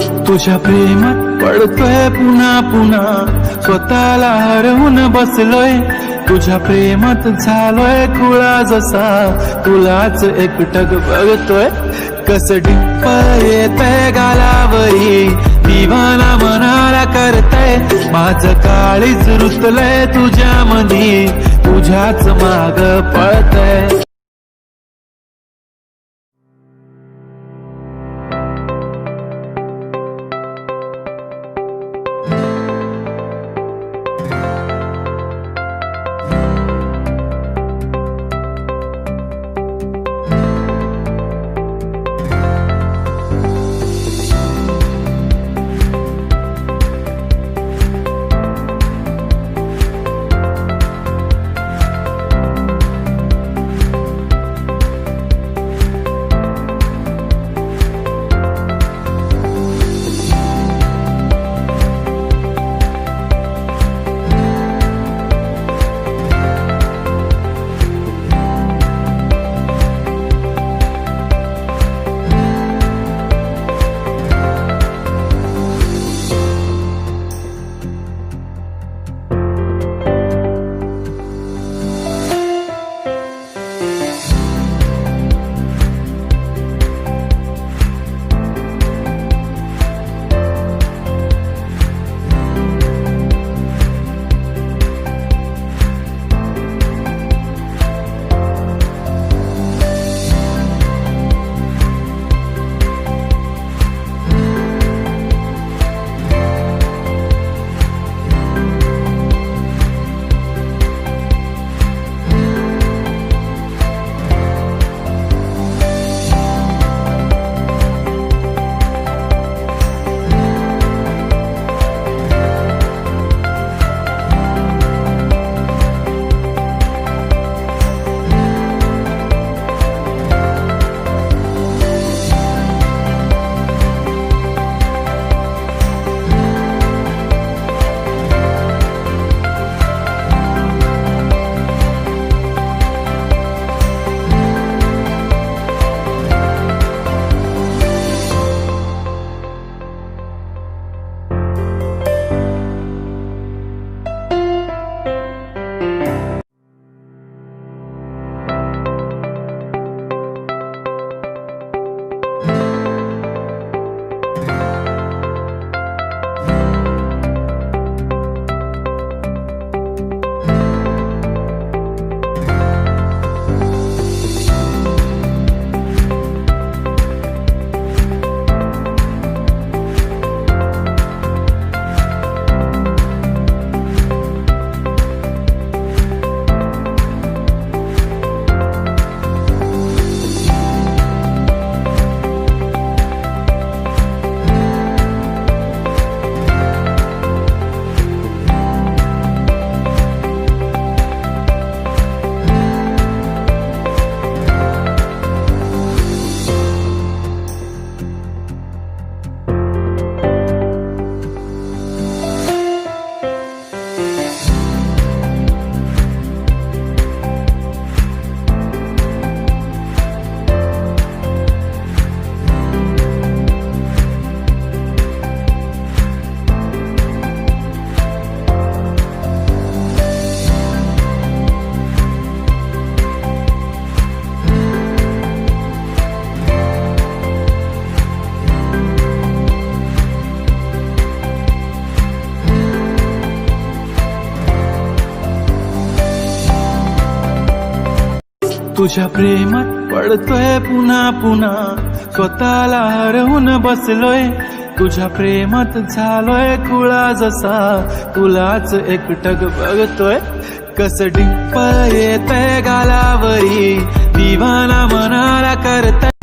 तुझ्या प्रेमात पडतोय पुन्हा पुन्हा, स्वतःला हरवून बसलोय. तुझ्या प्रेमात झालोय खुळा जसा, तुलाच एकटक बघतोय. कस डिंप येतय गालावरी, दिवाना मनाला करतय. माझं काळीच रुतलंय तुझ्या मधी, तुझ्याच माग पळतय. तुझ्या प्रेमात पडतोय पुन्हा पुन्हा, स्वतःला हरवून बसलोय. तुझ्या प्रेमात झालोय खुळा जसा, तुलाच एकटक बघतोय. कस डिंप येतय गालावरी, दिवाना मनाला करतय.